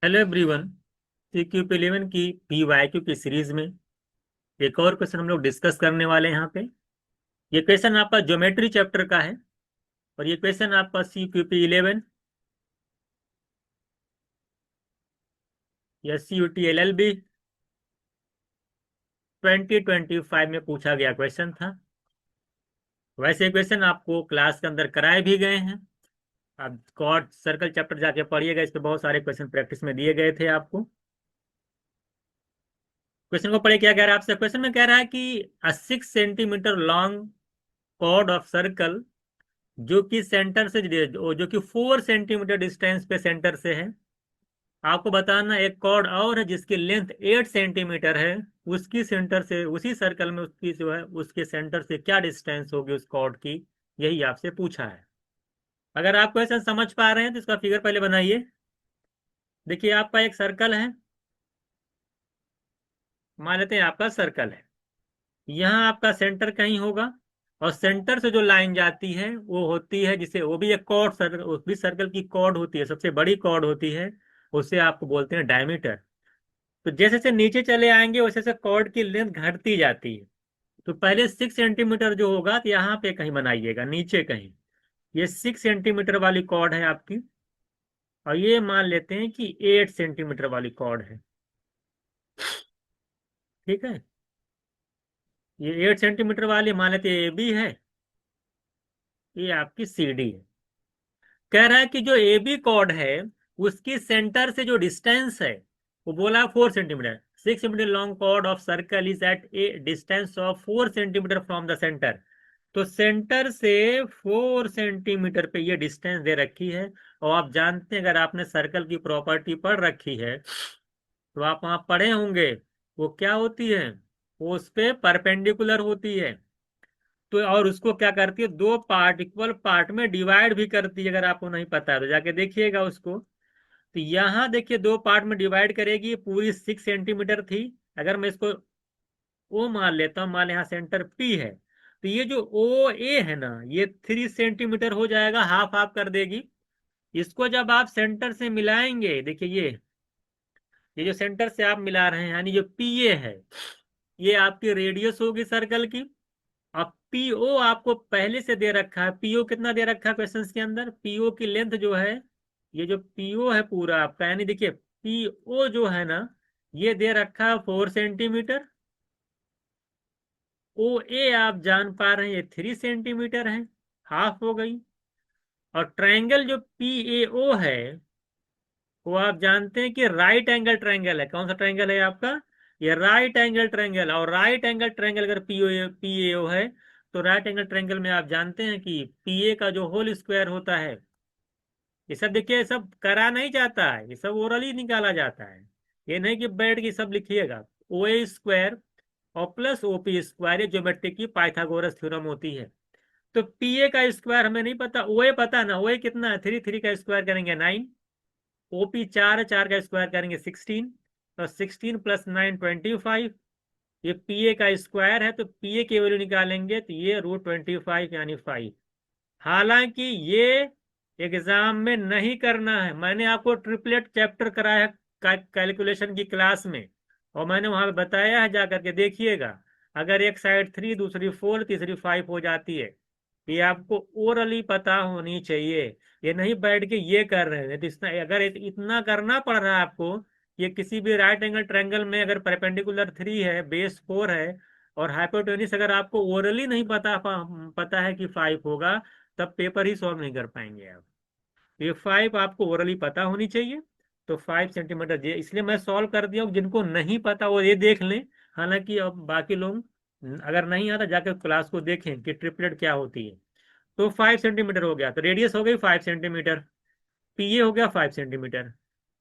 Hello everyone. CQP11 की PYQ की series में एक और क्वेश्चन हम लोग डिस्कस करने वाले हैं यहाँ पे। ये क्वेश्चन आपका ज्योमेट्री चैप्टर का है और ये क्वेश्चन आपका CQP11 या CUT LLB 2025 में पूछा गया क्वेश्चन था। वैसे क्वेश्चन आपको क्लास के अंदर कराए भी गए हैं। आप कॉर्ड सर्कल चैप्टर जाके पढ़िएगा, इस पे बहुत सारे क्वेश्चन प्रैक्टिस में दिए गए थे आपको। क्वेश्चन को पढ़े, क्या कह रहा है आपसे? क्वेश्चन में कह रहा है कि 6 centimetre long chord of circle जो कि सेंटर से जो कि 4 सेंटीमीटर डिस्टेंस पे सेंटर से है। आपको बताना एक कॉर्ड और है जिसकी लेंथ 8 सेंटीमीटर है, उसकी सेंटर से उसी सर्कल में उसकी जो है उसके सेंटर से क्या डिस्टेंस होगी उस कॉर्ड की, यही आपसे पूछा है। अगर आप क्वेश्चन समझ पा रहे हैं तो इसका फिगर पहले बनाइए। देखिए आपका एक सर्कल है, मान लेते हैं आपका सर्कल है। यहाँ आपका सेंटर कहीं होगा और सेंटर से जो लाइन जाती है वो होती है, जिसे वो भी एक कॉर्ड सर्कल, उस भी सर्कल की कॉर्ड होती है, सबसे बड़ी कॉर्ड होती है, उसे आपको बोलते हैं डायमीटर। तो जैसे जैसे नीचे चले आएंगे वैसे वैसे कॉर्ड की लेंथ घटती जाती है। तो पहले 6 सेंटीमीटर जो होगा तो यहाँ पे कहीं बनाइएगा, नीचे कहीं। ये 6 सेंटीमीटर वाली कॉर्ड है आपकी, और ये मान लेते हैं कि 8 सेंटीमीटर वाली कॉर्ड है। ठीक है, ये 8 सेंटीमीटर वाली मान लेते हैं AB है, ये आपकी CD है। कह रहा है कि जो AB कॉर्ड है उसकी सेंटर से जो डिस्टेंस है वो बोला 4 centimetre. 6 centimetre long chord of circle is at a distance of 4 centimetre from the centre. तो सेंटर से 4 सेंटीमीटर पे ये डिस्टेंस दे रखी है। और आप जानते हैं, अगर आपने सर्कल की प्रॉपर्टी पढ़ रखी है तो आप वहां पढ़े होंगे, वो क्या होती है, वो उस पे परपेंडिकुलर होती है। तो और उसको क्या करती है, दो पार्ट इक्वल पार्ट में डिवाइड भी करती है। अगर आपको नहीं पता है तो जाके देखिएगा उसको। तो यहाँ देखिए दो पार्ट में डिवाइड करेगी, पूरी 6 सेंटीमीटर थी। अगर मैं इसको O मान लेता हूँ, मान ले यहाँ सेंटर P है, तो ये जो OA है ना, ये 3 सेंटीमीटर हो जाएगा, हाफ हाफ कर देगी। इसको जब आप सेंटर से मिलाएंगे, देखिए ये जो सेंटर से आप मिला रहे हैं यानी जो PA है, ये आपकी रेडियस होगी सर्कल की। अब PO आपको पहले से दे रखा है। PO कितना दे रखा है क्वेश्चन के अंदर? PO की लेंथ जो है, ये जो PO है पूरा आपका, यानी देखिए PO जो है ना, ये दे रखा है 4 सेंटीमीटर। OA आप जान पा रहे हैं ये 3 सेंटीमीटर है, हाफ हो गई। और ट्रायंगल जो PAO है वो आप जानते हैं कि राइट एंगल ट्रायंगल है। कौन सा ट्रायंगल है आपका? ये राइट एंगल ट्रायंगल। और राइट एंगल ट्रायंगल अगर PAO है तो राइट एंगल ट्रायंगल में आप जानते हैं कि PA का जो होल स्क्वायर होता है, ये सब देखिए, ये सब करा नहीं जाता है, ये सब ओरली निकाला जाता है। ये नहीं कि बैठ के सब लिखिएगा। OA स्क्वायर और प्लस OP स्क्वायर, ये ज्योमेट्री की पाइथागोरस थ्योरम होती है। तो PA का स्क्वायर हमें नहीं पता, OA पता ना, OA कितना है? 3, 3 का स्क्वायर करेंगे 9। OP 4 है, 4 का स्क्वायर करेंगे 16, तो 16 प्लस 9 25। ये PA का स्क्वायर है, तो PA की वैल्यू निकालेंगे तो ये √25 यानी 5। हालांकि ये एग्जाम में नहीं करना है। मैंने आपको ट्रिपलेट चैप्टर कराया है कैलकुलेशन की क्लास में, और मैंने वहां बताया है, जाकर के देखिएगा। अगर एक साइड 3, दूसरी 4, तीसरी 5 हो जाती है, ये आपको ओरली पता होनी चाहिए। ये नहीं बैठ के ये कर रहे हैं तो इतना, अगर इतना करना पड़ रहा है आपको, ये किसी भी राइट एंगल ट्रायंगल में अगर परपेंडिकुलर 3 है, बेस 4 है, और हाइपोटेन्यूस अगर आपको ओरली नहीं पता है कि 5 होगा, तब पेपर ही सॉल्व नहीं कर पाएंगे आप। ये 5 आपको ओरली पता होनी चाहिए। तो 5 सेंटीमीटर ये इसलिए मैं सॉल्व कर दिया हूँ, जिनको नहीं पता वो ये देख लें। हालांकि अब बाकी लोग अगर नहीं आता जाकर क्लास को देखें कि ट्रिपलेट क्या होती है। तो 5 सेंटीमीटर हो गया, तो रेडियस हो गई 5 सेंटीमीटर, PA हो गया 5 सेंटीमीटर।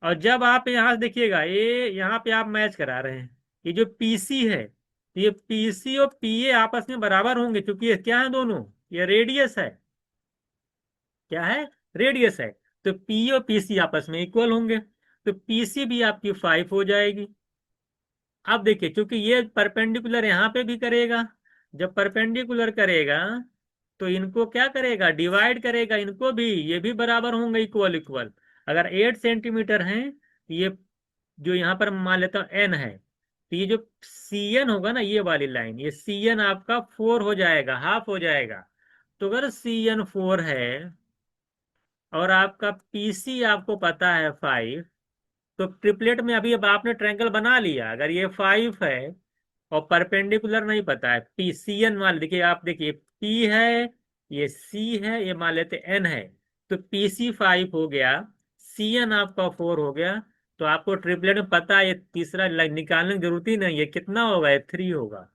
और जब आप यहाँ से देखिएगा, ये यहाँ पे आप मैच करा रहे हैं, ये जो PC है, तो ये PC और PA आपस में बराबर होंगे, क्योंकि ये क्या है दोनों, ये रेडियस है। क्या है? रेडियस है। तो PA और PC आपस में इक्वल होंगे, तो PC भी आपकी 5 हो जाएगी। अब देखिए, क्योंकि ये परपेंडिकुलर यहाँ पे भी करेगा, जब परपेंडिकुलर करेगा तो इनको क्या करेगा, डिवाइड करेगा इनको भी, ये भी बराबर होंगे, इक्वल इक्वल। अगर 8 सेंटीमीटर हैं ये जो यहाँ पर मान लेता हूँ एन है, तो ये जो सी एन होगा ना, ये वाली लाइन, ये सी एन आपका 4 हो जाएगा, हाफ हो जाएगा। तो अगर सी एन 4 है और आपका पीसी आपको पता है 5, तो ट्रिपलेट में अभी अब आपने ट्रायंगल बना लिया। अगर ये 5 है और परपेंडिकुलर नहीं पता है, पी सी एन मान, देखिए आप देखिए, पी है, ये सी है, ये मान लेते एन है, तो पी सी 5 हो गया, सी एन आपका 4 हो गया। तो आपको ट्रिपलेट में पता है, ये तीसरा लाइन निकालने की जरूरत ही नहीं है, कितना होगा, ये 3 होगा।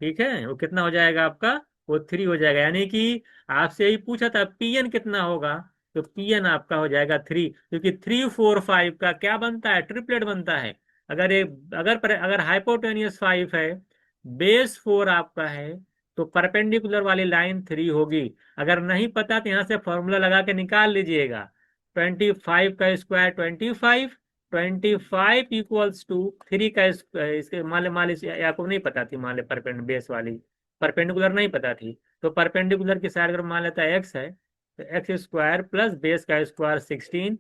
ठीक है, वो कितना हो जाएगा आपका, वो 3 हो जाएगा। यानी कि आपसे यही पूछा था पीएन कितना होगा, तो पीएन आपका हो जाएगा 3, क्योंकि 3 4 5 का क्या बनता है, ट्रिपलेट बनता है। अगर एक अगर हाइपोटेनियस 5 है, बेस 4 आपका है, तो परपेंडिकुलर वाली लाइन 3 होगी। अगर नहीं पता तो यहाँ से फॉर्मूला लगा के निकाल लीजिएगा। 25 का स्क्वायर 25, 25 इक्वल्स टू 3 का इसके मान ले आपको नहीं पता थी, मान ले परपेंड बेस वाली परपेंडिकुलर नहीं पता थी, तो परपेंडिकुलर की साइड अगर मान लेता है एक्स है, तो एक्स स्क्वायर प्लस बेस का स्क्वायर 16,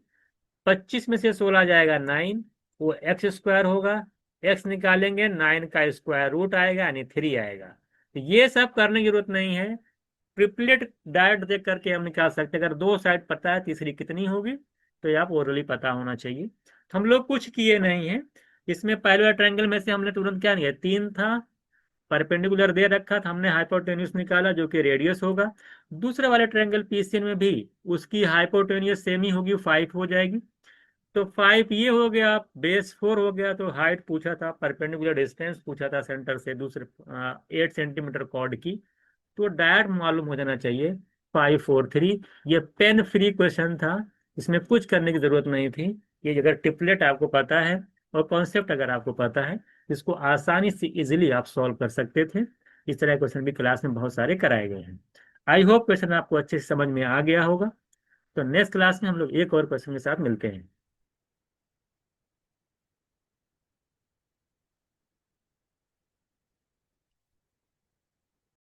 25 में से 16 जाएगा 9, वो एक्स स्क्वायर होगा। एक्स निकालेंगे, 9 का स्क्वायर रूट आएगा, यानी 3 आएगा। तो ये सब करने की जरूरत नहीं है, ट्रिपलेट डायरेक्ट देख करके हम निकाल सकते हैं। अगर दो साइड पता है, तीसरी कितनी होगी, तो ये आप ओरली पता होना चाहिए। तो हम लोग कुछ किए नहीं है इसमें। पहले वाले ट्रायंगल में से हमने तुरंत क्या किया, 3 था, परपेंडिकुलर दे रखा था, हमने हाइपोटेन्यूस निकाला जो कि रेडियस होगा। दूसरे वाले ट्रायंगल पीसीएन में भी उसकी हाइपोटेन्यूस सेम ही होगी, 5 हो जाएगी। तो 5 ये हो गया, बेस 4 हो गया। तो हाइट पूछा था, परपेंडिकुलर डिस्टेंस पूछा था सेंटर से दूसरे 8 सेंटीमीटर कॉर्ड की, तो डायरेक्ट मालूम हो जाना चाहिए 5 4 3। ये पेन फ्री क्वेश्चन था, इसमें कुछ करने की जरूरत नहीं थी। ये अगर टिपलेट आपको पता है और कॉन्सेप्ट अगर आपको पता है, इसको आसानी से इजिली आप सॉल्व कर सकते थे। इस तरह क्वेश्चन भी क्लास में बहुत सारे कराए गए हैं। आई होप क्वेश्चन आपको अच्छे से समझ में आ गया होगा। तो नेक्स्ट क्लास में हम लोग एक और क्वेश्चन के साथ मिलते हैं।